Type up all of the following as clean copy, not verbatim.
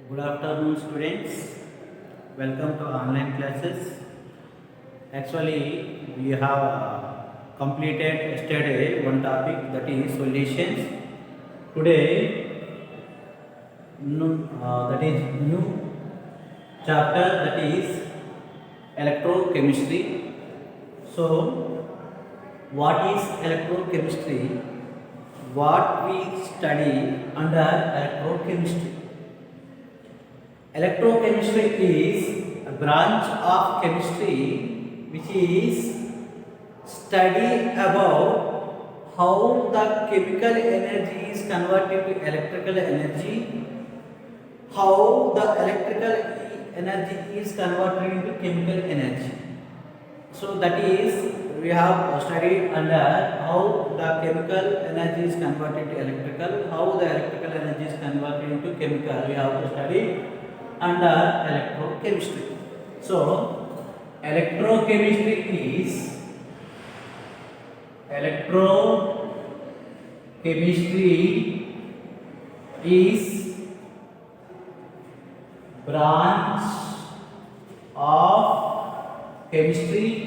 Good afternoon, students. Welcome to online classes. Actually, we have completed yesterday one topic, that is solutions. Today, that is new chapter, that is electrochemistry. So, what is electrochemistry? What we study under electrochemistry? Electrochemistry is a branch of chemistry which is study about how the chemical energy is converted to electrical energy, how the electrical energy is converted into chemical energy. So that is, we have studied under how the chemical energy is converted to electrical, how the electrical energy is converted into chemical. We have to study under electrochemistry. So, electrochemistry is branch of chemistry.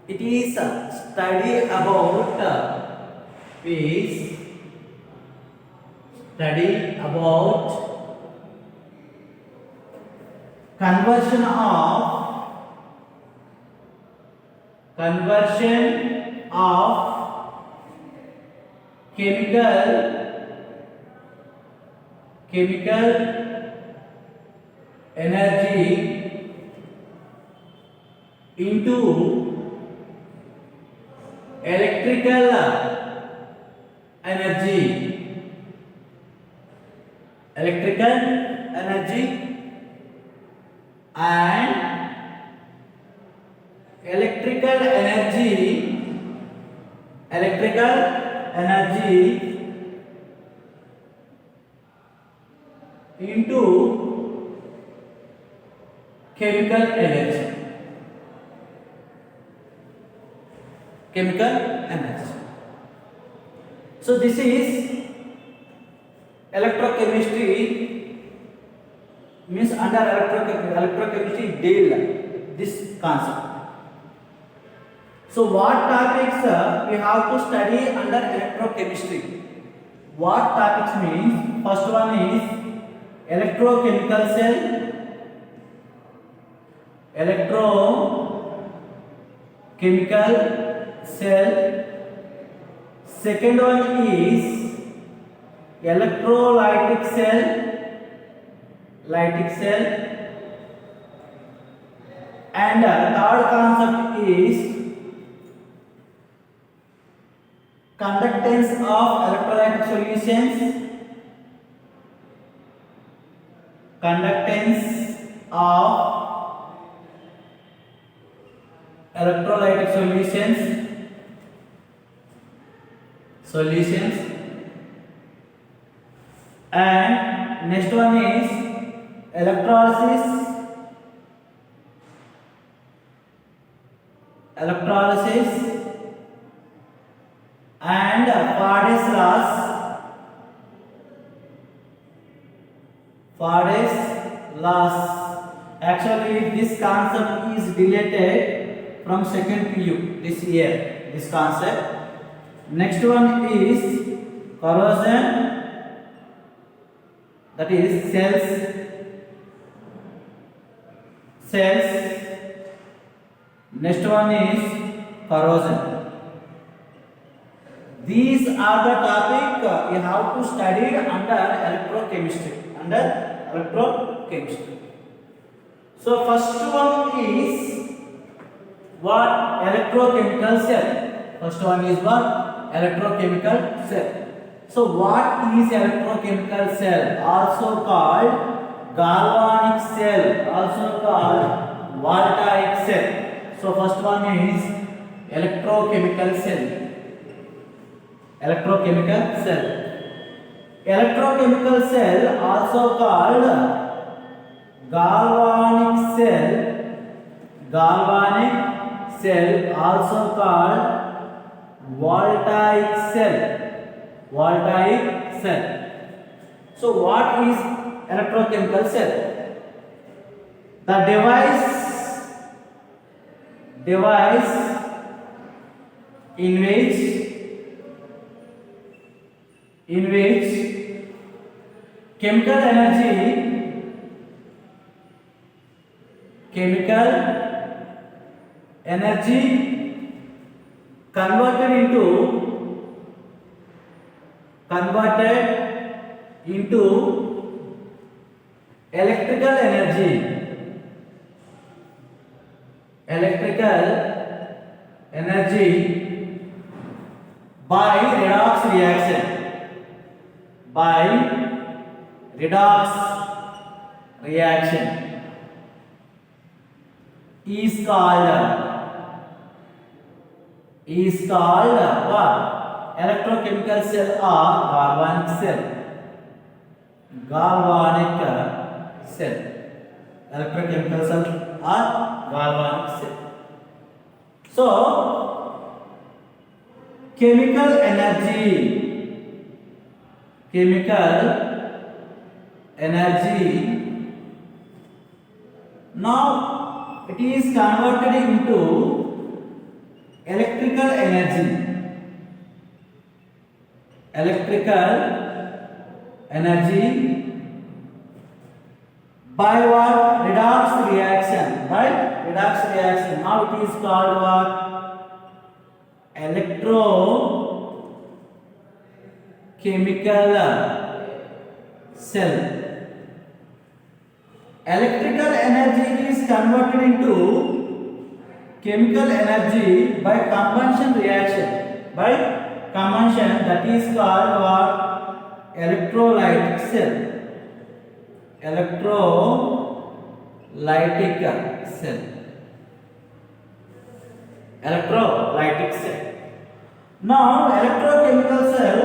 It is a study about conversion of chemical energy into electrical energy and electrical energy into chemical energy. So this is electrochemistry, means under electrochemistry deal this concept. So what topics we have to study under electrochemistry? What topics means? First one is electrochemical cell. Second one is electrolytic cell, and third concept is conductance of electrolytic solutions, solutions, and next one is electrolysis and Faraday's laws. Actually, this concept is deleted from second PU this year. This concept. Next one is corrosion, that is cells. Next one is corrosion. These are the topic you have to study under electrochemistry. So first one is what? Electrochemical cell. First one is what? Electrochemical cell. So what is electrochemical cell? Also called galvanic cell, also called voltaic cell. So first one is electrochemical cell. Electrochemical cell, also called galvanic cell, galvanic cell, also called voltaic cell. Voltaic cell. So what is electrochemical cell? The device in which chemical energy converted into electrical energy by redox reaction is called what? Electrochemical cell or galvanic cell. Electrochemical cell or galvanic cell. So chemical energy now it is converted into electrical energy by what? Redox reaction. Now it is called what? Electrochemical cell. Electrical energy is converted into chemical energy by combustion reaction. That is called what? Electrolytic cell. Now electrochemical cell.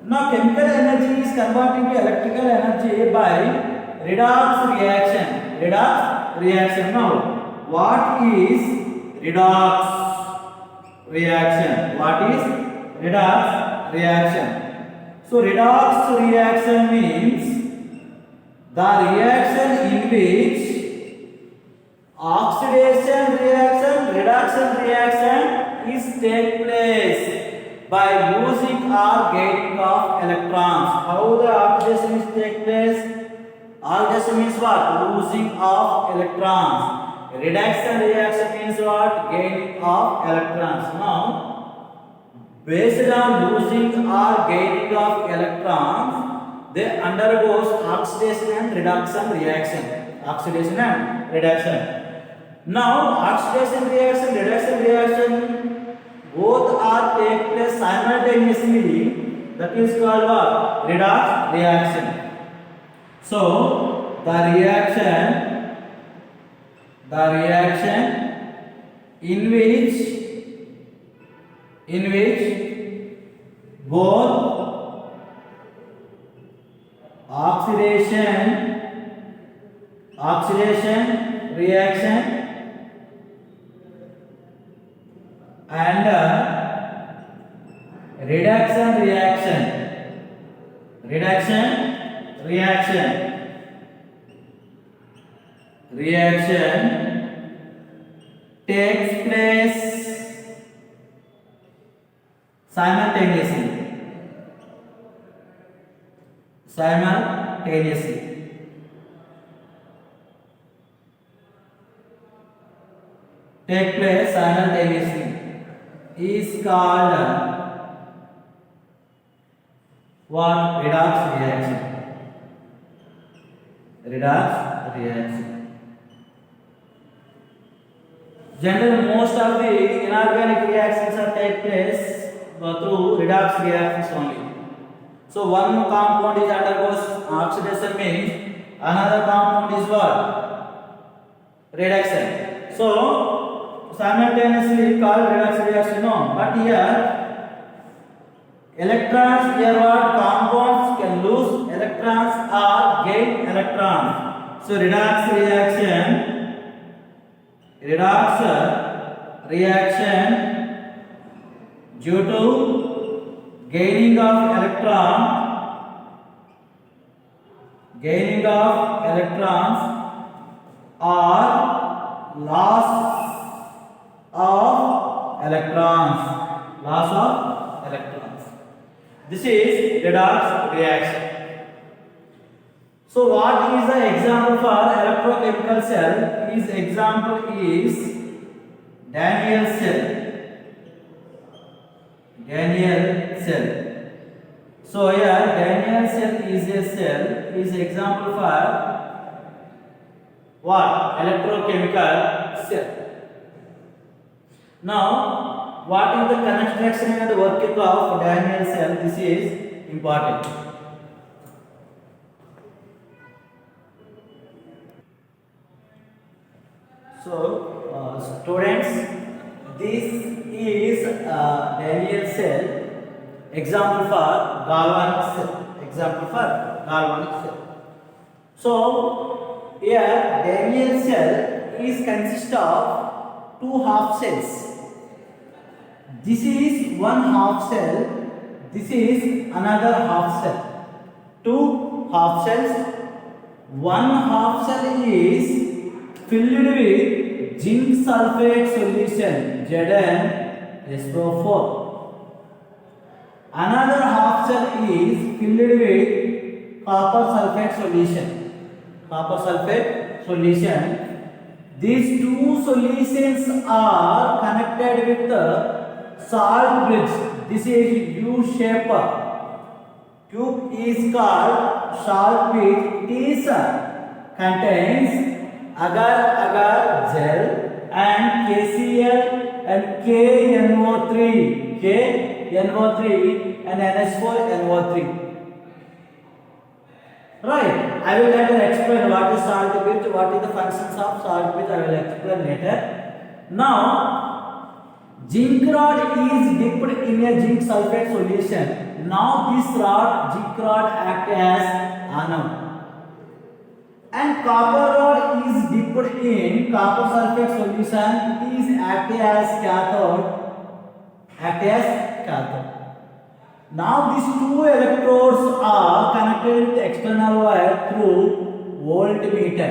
Now chemical energy is converted to electrical energy by redox reaction. Now what is redox reaction? So redox reaction means the reaction in which oxidation reduction reaction is take place by losing or gaining of electrons. How the oxidation is take place? Oxidation means what? Losing of electrons. Reduction reaction means what? Gaining of electrons. Now, based on losing or gaining of electrons, they undergoes oxidation and reduction reaction. Now, oxidation reduction reaction, both are take place simultaneously. That is called what? Redox reaction. So the reaction in which both oxidation reaction and reduction reaction takes place simultaneously. Is called what? Redox reaction. Generally, most of the inorganic reactions are take place through redox reactions only. So one compound is undergoes oxidation means another compound is what? Reduction. So simultaneously called redox reaction. No, but here electrons, here what? Compounds can lose electrons or gain electrons. So redox reaction redox reaction due to gaining of electrons or loss of electrons. This is redox reaction. So what is the example for electrochemical cell? His example is Daniel cell. So here Daniel cell is a cell. Is example for what? Electrochemical cell. Now, what is the construction and the working of Daniel cell? This is important. So, students, this is Daniel cell. Example for galvanic cell. So, here Daniel cell is consist of two half cells. This is one half cell. This is another half cell. Two half cells. One half cell is filled with zinc sulfate solution ZnSO4. Another half cell is filled with copper sulfate solution. These two solutions are connected with the salt bridge. This is U-shape. Tube is called salt bridge. It contains agar gel and KCl and KNO3 and NH4NO3. Right. I will later explain what is salt bridge, what is the functions of salt bridge. I will explain later. Now, zinc rod is dipped in a zinc sulfate solution. Now, this zinc rod act as anode. And copper rod is dipped in copper sulfate solution. It is act as cathode. Now these two electrodes are connected with external wire through voltmeter.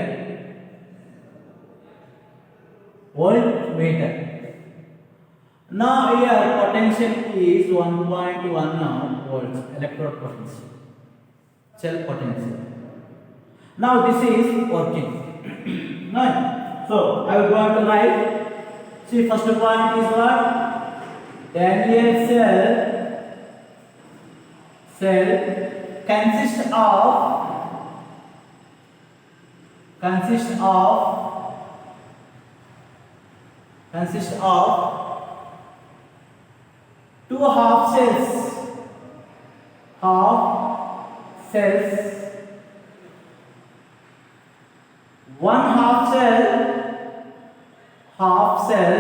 Now here potential is 1.1 volts, electrode potential, cell potential. Now this is working. Right. So I will go on to write. See, first point is what? Daniel cell consists of two half cells. One half cell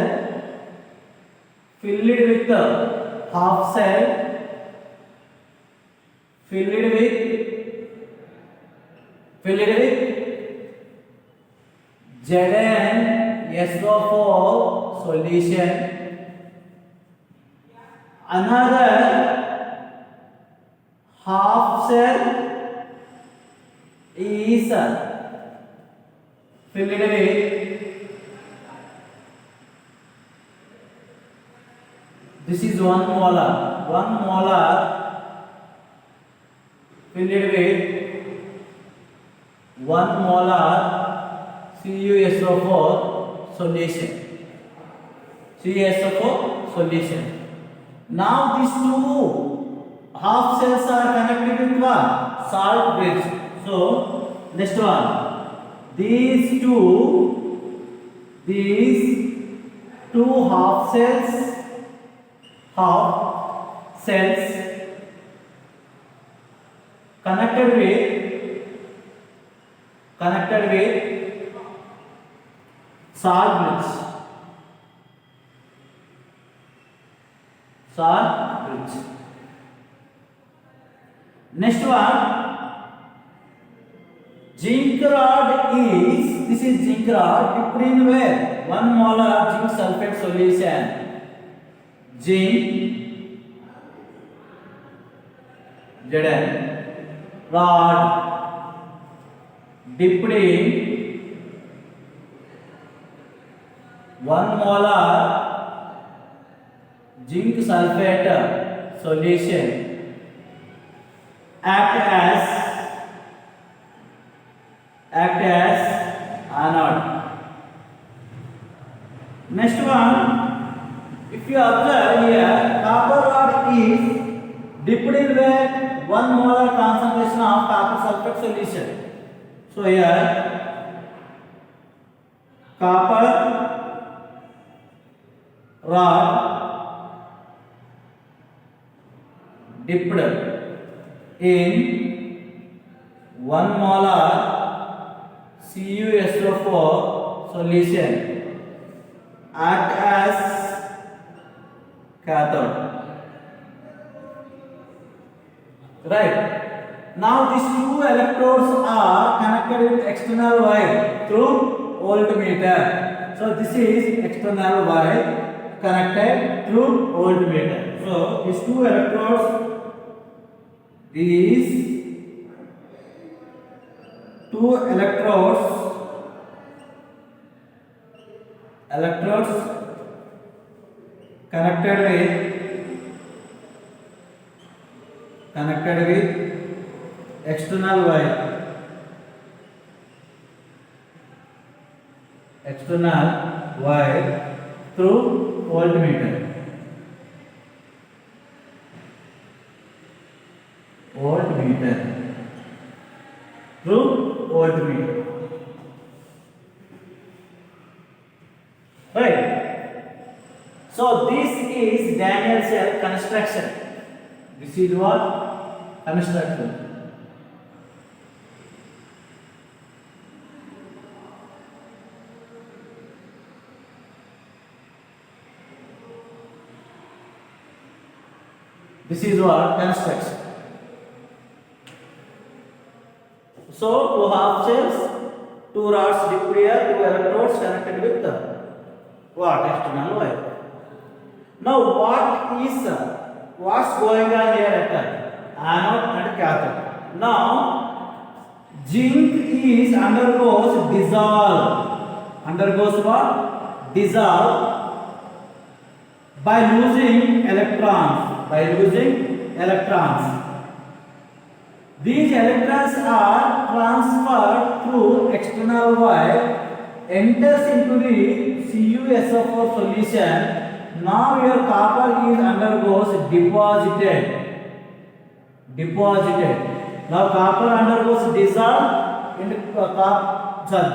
filled with the half cell filled with ZnSO4 solution. Another half cell is filled with this is 1 molar filled with 1 molar CuSO4 solution. Now these two half cells are connected with what? Salt bridge. So next one, these two half cells connected with salt bridge. Next one, zinc rod is this is zinc rod dipped in where 1 molar zinc sulfate solution. Zinc Zn rod dipped in 1 molar zinc sulfate solution act as anode. Next one, if you observe here, copper rod is dipped in where 1 molar concentration of copper sulfate solution. So here copper rod dipped in 1 molar CuSO4 solution act as cathode. Right. Now these two electrodes are connected with external wire through voltmeter. So this is external wire connected through voltmeter. So these two electrodes, connected with external wire through voltmeter. Through voltmeter. Right. So this is Daniel cell construction. This is what construction. This is what construction. So two half cells, two rods dipped here, two electrodes connected with the what? External wire. Now what's going on here at anode and cathode? Now zinc is undergoes what? Dissolve by losing electrons. These electrons are transferred through external wire, enters into the CuSO4 solution. Now your copper is undergoes deposited. Now copper undergoes dissolve,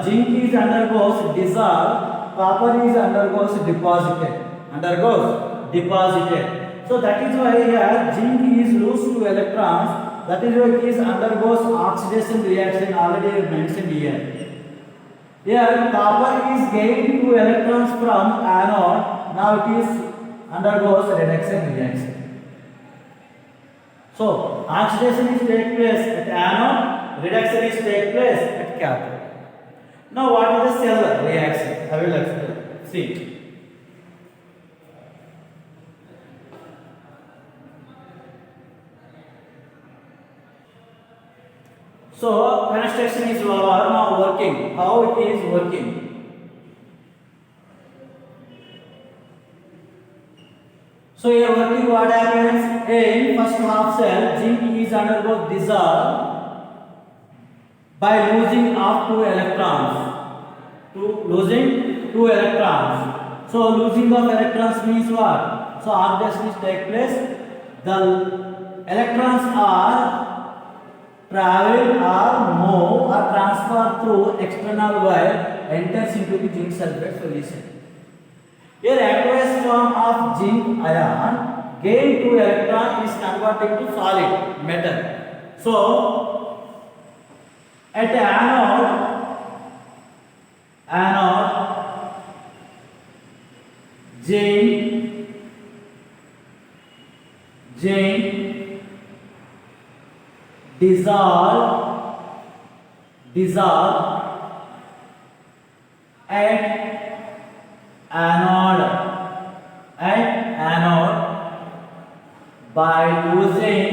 zinc is undergoes dissolve, copper is undergoes deposited. So that is why here zinc is lose 2 electrons. That is why it is undergoes oxidation reaction, already mentioned here. Here copper is gained 2 electrons from anode. Now it is undergoes reduction reaction. So oxidation is take place at anode, reduction is take place at cathode. Now what is the cell reaction? I will explain. See. So construction is now working. How it is working? So here working, what happens? In first half cell, zinc is undergoes dissolve by losing of 2 electrons. So losing of electrons means what? So oxidation is take place. The electrons are travel or move or transfer through external wire, enters into the zinc sulfate solution. Here aqueous form of zinc ion gain 2 electron is converted to solid metal. So at anode zinc dissolve at anode by losing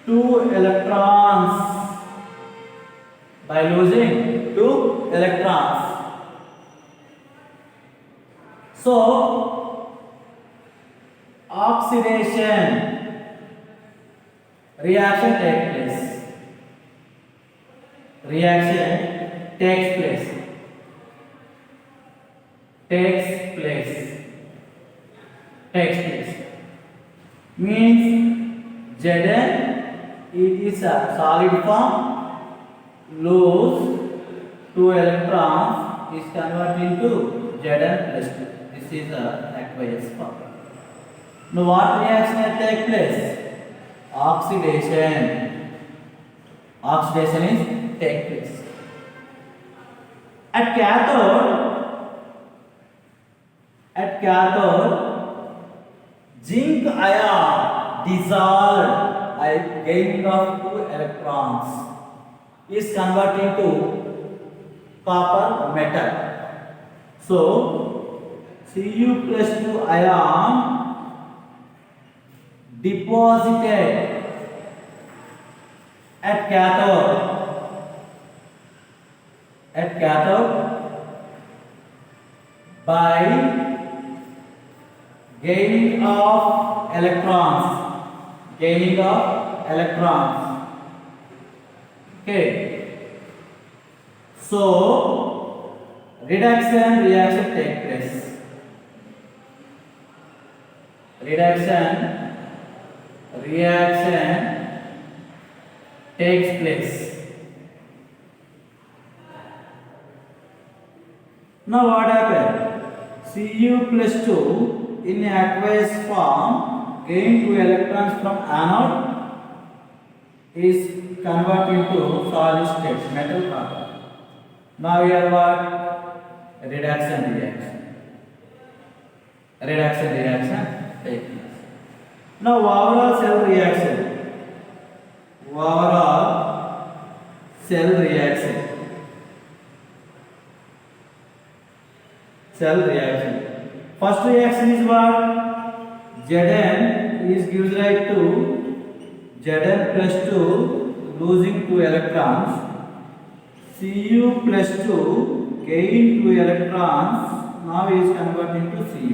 two electrons, by losing two electrons. So oxidation reaction takes place. Reaction takes place. Means Zn, it is a solid form, lose two electrons is converted into Zn plus 2. This is a aqueous form. Now what reaction will take place? Oxidation is take place. At cathode, zinc ion dissolved by gaining of two electrons is converted to copper metal. So Cu plus 2 ion deposited at cathode by gaining of electrons. Okay, so reduction reaction take place. Reaction takes place. Now what happened? Cu plus 2 in aqueous form gain 2 electrons from anode is converted into solid state metal carbon. Now here what? Reduction reaction take place. Now overall cell reaction. First reaction is what? Zn is gives rise to Zn plus 2 losing 2 electrons. Cu plus 2 gain 2 electrons. Now is converted into Cu.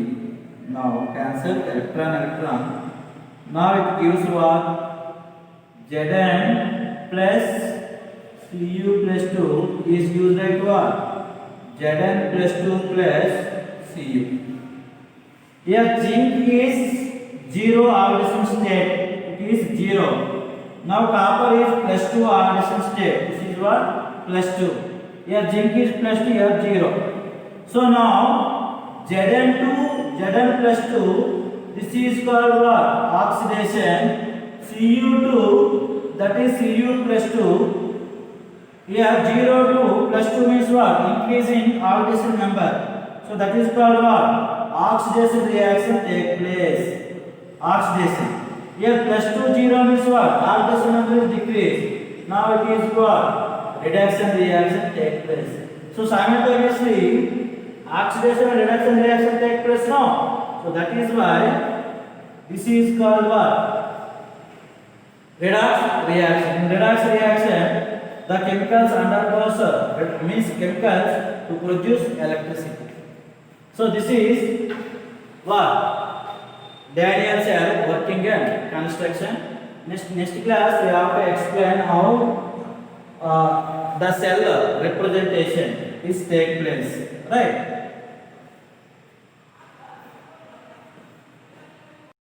Now cancel electron. Now it gives what? Zn plus Cu plus 2 is used like what? Zn plus 2 plus Cu. Here zinc is 0 oxidation state. It is 0. Now copper is plus 2 oxidation state. This is what? Plus 2. Here zinc is plus 2. Here 0. So now Zn plus 2. This is called what? Oxidation. Cu2, that is Cu plus 2. Here 0 to plus 2 means what? Increasing oxidation number. So that is called what? Oxidation reaction take place. Oxidation. Here plus 2 0 means what? Oxidation number is decreased. Now it is what? Reduction reaction take place. So simultaneously oxidation and reduction reaction take place now. So that is why this is called what? Redox reaction. In redox reaction, the chemicals undergoes chemicals to produce electricity. So this is what? Daniel cell working and construction. Next class we have to explain how the cell representation is take place. Right?